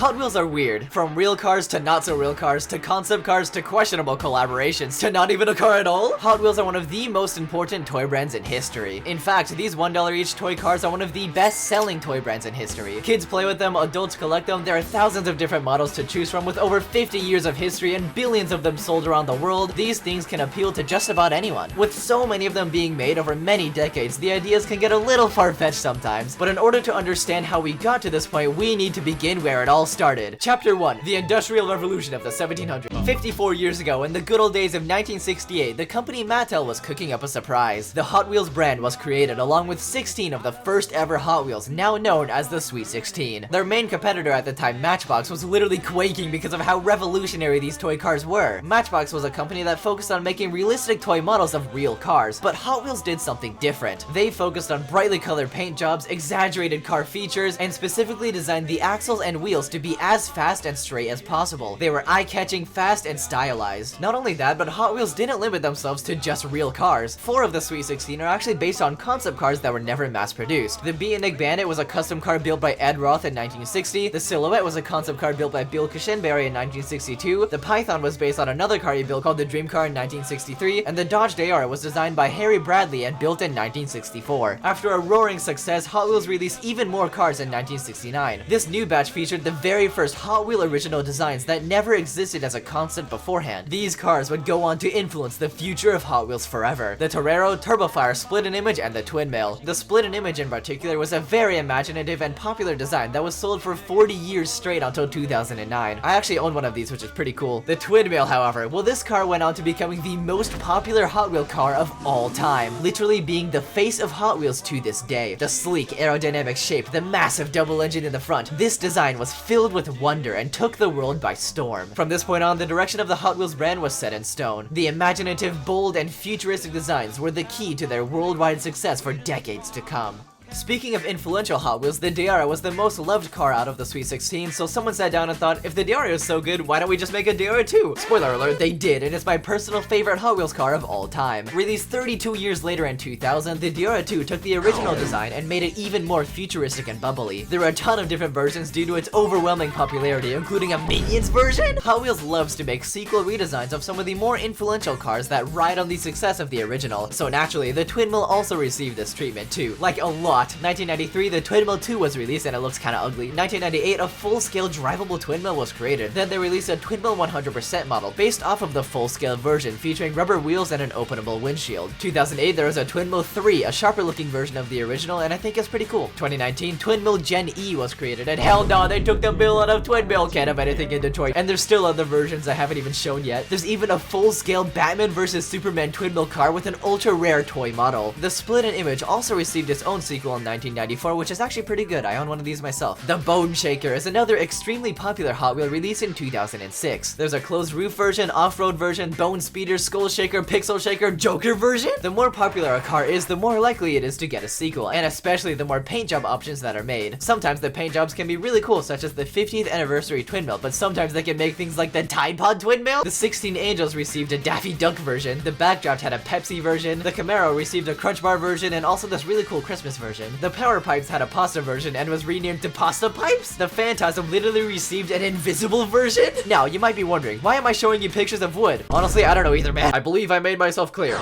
Hot Wheels are weird. From real cars to not so real cars to concept cars to questionable collaborations to not even a car at all, Hot Wheels are one of the most important toy brands in history. In fact, these $1 each toy cars are one of the best-selling toy brands in history. Kids play with them, adults collect them, there are thousands of different models to choose from with over 50 years of history and billions of them sold around the world. These things can appeal to just about anyone. With so many of them being made over many decades, the ideas can get a little far-fetched sometimes, but in order to understand how we got to this point, we need to begin where it all started. Chapter 1. The Industrial Revolution of the 1700s. 54 years ago, in the good old days of 1968, the company Mattel was cooking up a surprise. The Hot Wheels brand was created along with 16 of the first ever Hot Wheels, now known as the Sweet 16. Their main competitor at the time, Matchbox, was literally quaking because of how revolutionary these toy cars were. Matchbox was a company that focused on making realistic toy models of real cars, but Hot Wheels did something different. They focused on brightly colored paint jobs, exaggerated car features, and specifically designed the axles and wheels to be as fast and straight as possible. They were eye-catching, fast, and stylized. Not only that, but Hot Wheels didn't limit themselves to just real cars. 4 of the Sweet 16 are actually based on concept cars that were never mass-produced. The Beatnik Bandit was a custom car built by Ed Roth in 1960, the Silhouette was a concept car built by Bill Cushenberry in 1962, the Python was based on another car he built called the Dream Car in 1963, and the Dodge Dayar was designed by Harry Bradley and built in 1964. After a roaring success, Hot Wheels released even more cars in 1969. This new batch featured the very first Hot Wheel original designs that never existed as a concept beforehand. These cars would go on to influence the future of Hot Wheels forever. The Torero, Turbofire, Split and Image, and the Twin Mill. The Split and Image in particular was a very imaginative and popular design that was sold for 40 years straight until 2009. I actually own one of these, which is pretty cool. The Twin Mill, however, well, this car went on to becoming the most popular Hot Wheel car of all time, literally being the face of Hot Wheels to this day. The sleek, aerodynamic shape, the massive double engine in the front, this design was filled with wonder and took the world by storm. From this point on, the direction of the Hot Wheels brand was set in stone. The imaginative, bold, and futuristic designs were the key to their worldwide success for decades to come. Speaking of influential Hot Wheels, the Dayara was the most loved car out of the Sweet 16, so someone sat down and thought, if the Dayara is so good, why don't we just make a Dayara 2? Spoiler alert, they did, and it's my personal favorite Hot Wheels car of all time. Released 32 years later in 2000, the Dayara 2 took the original design and made it even more futuristic and bubbly. There were a ton of different versions due to its overwhelming popularity, including a Minions version. Hot Wheels loves to make sequel redesigns of some of the more influential cars that ride on the success of the original, so naturally, the Twin Mill also received this treatment too, like a lot. 1993, the Twin Mill 2 was released and it looks kinda ugly. 1998, a full-scale drivable Twin Mill was created. Then they released a Twin Mill 100% model based off of the full-scale version featuring rubber wheels and an openable windshield. 2008, there was a Twin Mill 3, a sharper-looking version of the original, and I think it's pretty cool. 2019, Twin Mill Gen E was created, and hell no, they took the bill out of Twin Mill. Can't have anything in Detroit. And there's still other versions I haven't even shown yet. There's even a full-scale Batman vs Superman Twin Mill car with an ultra-rare toy model. The Split and Image also received its own sequel in 1994, which is actually pretty good. I own one of these myself. The Bone Shaker is another extremely popular Hot Wheel released in 2006. There's a closed roof version, off-road version, Bone Speeder, Skull Shaker, Pixel Shaker, Joker version. The more popular a car is, the more likely it is to get a sequel, and especially the more paint job options that are made. Sometimes the paint jobs can be really cool, such as the 50th anniversary Twin Mill, but sometimes they can make things like the Tide Pod Twin Mill. The 16 Angels received a Daffy Duck version, the Backdraft had a Pepsi version, the Camaro received a Crunch Bar version, and also this really cool Christmas version. The Power Pipes had a pasta version and was renamed to Pasta Pipes. The Phantasm literally received an invisible version. Now, you might be wondering, why am I showing you pictures of wood? Honestly, I don't know either, man. I believe I made myself clear.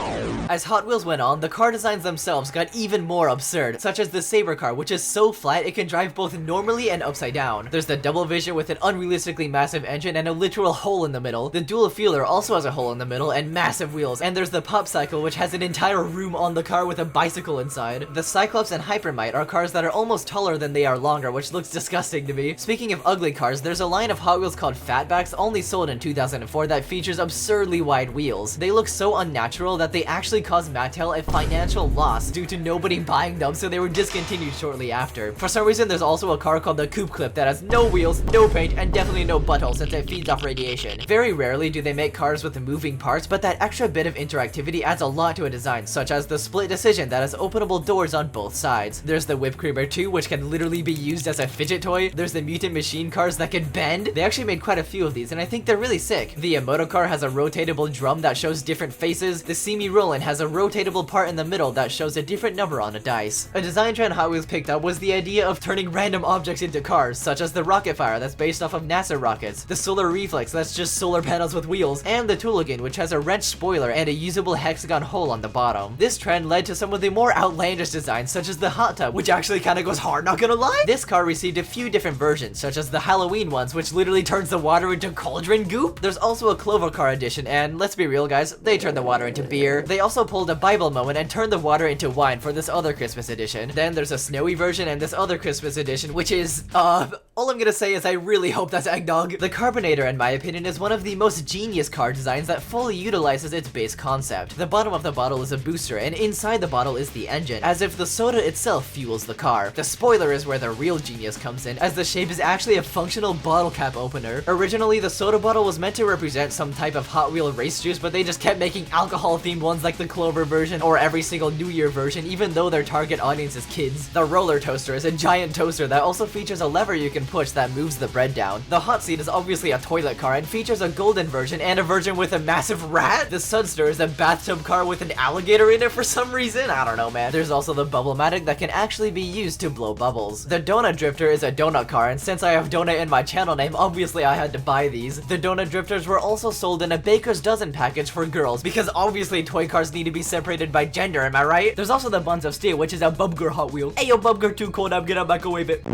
As Hot Wheels went on, the car designs themselves got even more absurd, such as the Saber car, which is so flat it can drive both normally and upside down. There's the Double Vision with an unrealistically massive engine and a literal hole in the middle. The Dual Fueler also has a hole in the middle and massive wheels. And there's the Pop Cycle, which has an entire room on the car with a bicycle inside. The Cyclops and Hypermite are cars that are almost taller than they are longer, which looks disgusting to me. Speaking of ugly cars, there's a line of Hot Wheels called Fatbacks, only sold in 2004, that features absurdly wide wheels. They look so unnatural that they actually caused Mattel a financial loss due to nobody buying them, so they were discontinued shortly after. For some reason, there's also a car called the Coupe Clip that has no wheels, no paint, and definitely no butthole since it feeds off radiation. Very rarely do they make cars with moving parts, but that extra bit of interactivity adds a lot to a design, such as the Split Decision that has openable doors on both sides. sides. There's the Whipped Creamer 2, which can literally be used as a fidget toy. There's the Mutant Machine cars that can bend. They actually made quite a few of these, and I think they're really sick. The Emoto car has a rotatable drum that shows different faces. The See Me Rollin' has a rotatable part in the middle that shows a different number on a dice. A design trend Hot Wheels picked up was the idea of turning random objects into cars, such as the Rocket Fire that's based off of NASA rockets, the Solar Reflex that's just solar panels with wheels, and the Tooligan, which has a wrench spoiler and a usable hexagon hole on the bottom. This trend led to some of the more outlandish designs, such as the Hot Tub, which actually kinda goes hard, not gonna lie. This car received a few different versions, such as the Halloween ones, which literally turns the water into cauldron goop. There's also a Clover car edition, and let's be real guys, they turn the water into beer. They also pulled a Bible moment and turned the water into wine for this other Christmas edition. Then there's a snowy version and this other Christmas edition, which is, all I'm gonna say is I really hope that's eggnog. The Carbonator, in my opinion, is one of the most genius car designs that fully utilizes its base concept. The bottom of the bottle is a booster, and inside the bottle is the engine, as if the soda itself fuels the car. The spoiler is where the real genius comes in, as the shape is actually a functional bottle cap opener. Originally, the soda bottle was meant to represent some type of Hot Wheel race juice, but they just kept making alcohol-themed ones like the Clover version or every single New Year version, even though their target audience is kids. The Roller Toaster is a giant toaster that also features a lever you can push that moves the bread down. The Hot Seat is obviously a toilet car and features a golden version and a version with a massive rat. The Sudster is a bathtub car with an alligator in it for some reason. I don't know, man. There's also the Bubble-matic that can actually be used to blow bubbles. The Donut Drifter is a donut car, and since I have donut in my channel name, obviously I had to buy these. The Donut Drifters were also sold in a Baker's Dozen package for girls, because obviously toy cars need to be separated by gender, am I right? There's also the Buns of Steel, which is a Bubger Hot Wheel. Ayo, Bubger 2 Collab, get up, microwave it.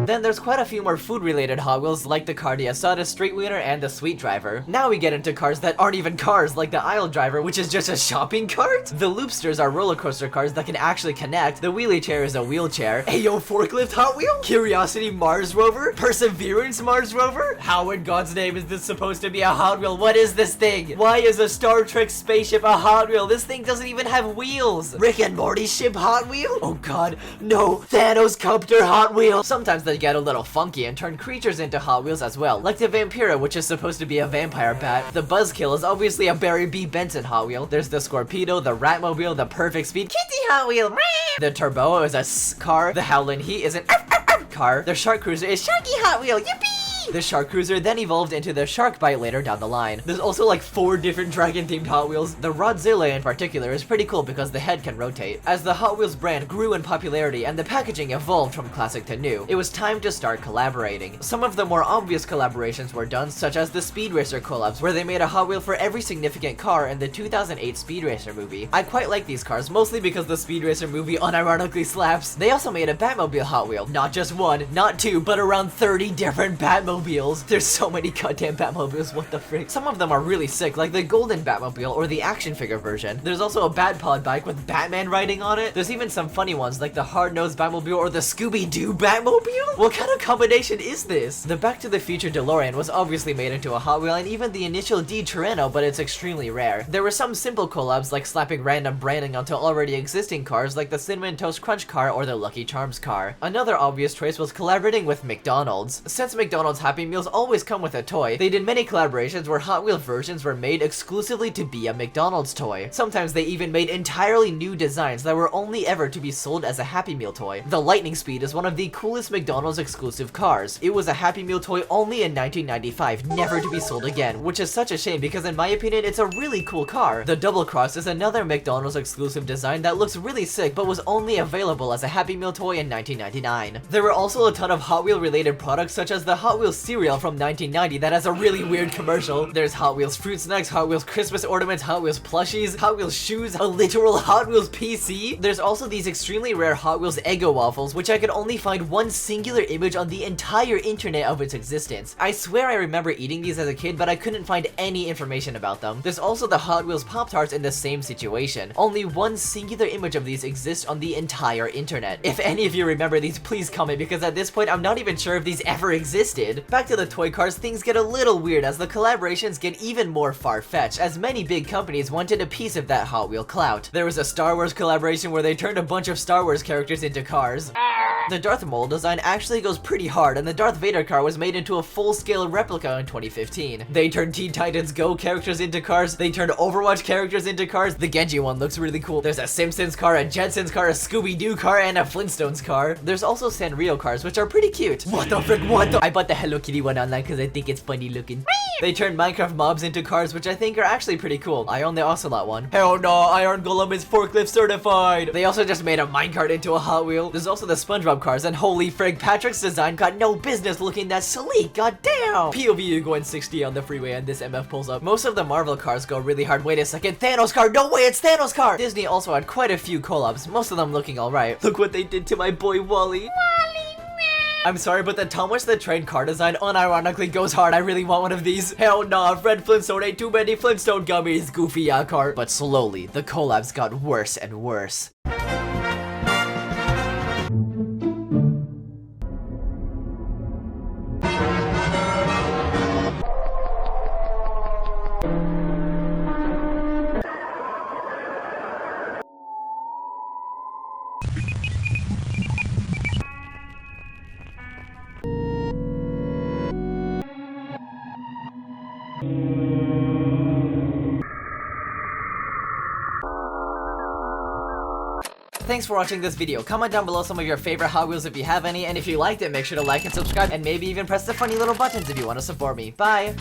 Then there's quite a few more food-related Hot Wheels like the Cardia Soda Street Wiener and the Sweet Driver. Now we get into cars that aren't even cars, like the Aisle Driver, which is just a shopping cart. The Loopsters are roller coaster cars that can actually connect. The Wheelie Chair is a wheelchair. Ayo, Forklift Hot Wheel? Curiosity Mars Rover? Perseverance Mars Rover? How in God's name is this supposed to be a Hot Wheel? What is this thing? Why is a Star Trek spaceship a Hot Wheel? This thing doesn't even have wheels. Rick and Morty ship Hot Wheel? Oh god, no. Thanos Copter Hot Wheel. Sometimes they get a little funky and turn creatures into Hot Wheels as well, like the Vampira, which is supposed to be a vampire bat. The Buzzkill is obviously a Barry B. Benson Hot Wheel. There's the Scorpedo, the Ratmobile, the Perfect Speed Kitty Hot Wheel. The Turbo is a car. The Howlin' Heat is an car. The Shark Cruiser is Sharky Hot Wheel. Yippee! The Shark Cruiser then evolved into the Shark Bite later down the line. There's also like 4 different dragon-themed Hot Wheels. The Rodzilla in particular is pretty cool because the head can rotate. As the Hot Wheels brand grew in popularity and the packaging evolved from classic to new, it was time to start collaborating. Some of the more obvious collaborations were done, such as the Speed Racer collabs, where they made a Hot Wheel for every significant car in the 2008 Speed Racer movie. I quite like these cars, mostly because the Speed Racer movie unironically slaps. They also made a Batmobile Hot Wheel. Not just one, not 2, but around 30 different Batmobiles. There's so many goddamn Batmobiles, what the frick. Some of them are really sick, like the Golden Batmobile or the action figure version. There's also a Batpod bike with Batman riding on it. There's even some funny ones like the Hard-Nosed Batmobile or the Scooby-Doo Batmobile? What kind of combination is this? The Back to the Future DeLorean was obviously made into a Hot Wheel, and even the initial D Torino, but it's extremely rare. There were some simple collabs like slapping random branding onto already existing cars like the Cinnamon Toast Crunch car or the Lucky Charms car. Another obvious choice was collaborating with McDonald's. Since McDonald's Happy Meals always come with a toy, they did many collaborations where Hot Wheel versions were made exclusively to be a McDonald's toy. Sometimes they even made entirely new designs that were only ever to be sold as a Happy Meal toy. The Lightning Speed is one of the coolest McDonald's exclusive cars. It was a Happy Meal toy only in 1995, never to be sold again, which is such a shame because in my opinion it's a really cool car. The Double Cross is another McDonald's exclusive design that looks really sick but was only available as a Happy Meal toy in 1999. There were also a ton of Hot Wheel related products such as the Hot Wheels cereal from 1990 that has a really weird commercial. There's Hot Wheels fruit snacks, Hot Wheels Christmas ornaments, Hot Wheels plushies, Hot Wheels shoes, a literal Hot Wheels PC. There's also these extremely rare Hot Wheels Eggo waffles, which I could only find one singular image on the entire internet of its existence. I swear I remember eating these as a kid, but I couldn't find any information about them. There's also the Hot Wheels Pop-Tarts in the same situation. Only one singular image of these exists on the entire internet. If any of you remember these, please comment, because at this point I'm not even sure if these ever existed. Back to the toy cars, things get a little weird as the collaborations get even more far-fetched, as many big companies wanted a piece of that Hot Wheel clout. There was a Star Wars collaboration where they turned a bunch of Star Wars characters into cars. The Darth Maul design actually goes pretty hard, and the Darth Vader car was made into a full-scale replica in 2015. They turned Teen Titans Go characters into cars, they turned Overwatch characters into cars. The Genji one looks really cool. There's a Simpsons car, a Jetsons car, a Scooby-Doo car, and a Flintstones car. There's also Sanrio cars, which are pretty cute. What the frick, what the— I bought the Hello Kitty one online because I think it's funny looking. They turned Minecraft mobs into cars, which I think are actually pretty cool. I own the Ocelot one. Hell no, Iron Golem is forklift certified. They also just made a minecart into a Hot Wheel. There's also the SpongeBob cars, and holy frig, Patrick's design got no business looking that sleek, goddamn. POV, you going 60 on the freeway and this MF pulls up. Most of the Marvel cars go really hard. Wait a second, Thanos car, no way, it's Thanos car. Disney also had quite a few collabs, most of them looking alright. Look what they did to my boy Wally. I'm sorry, but the Thomas the Train car design unironically goes hard. I really want one of these. Hell nah, Fred Flintstone ain't too many Flintstone gummies, goofy cart. But slowly, the collabs got worse and worse. Thanks for watching this video. Comment down below some of your favorite Hot Wheels if you have any, and if you liked it, make sure to like and subscribe, and maybe even press the funny little buttons if you want to support me. Bye!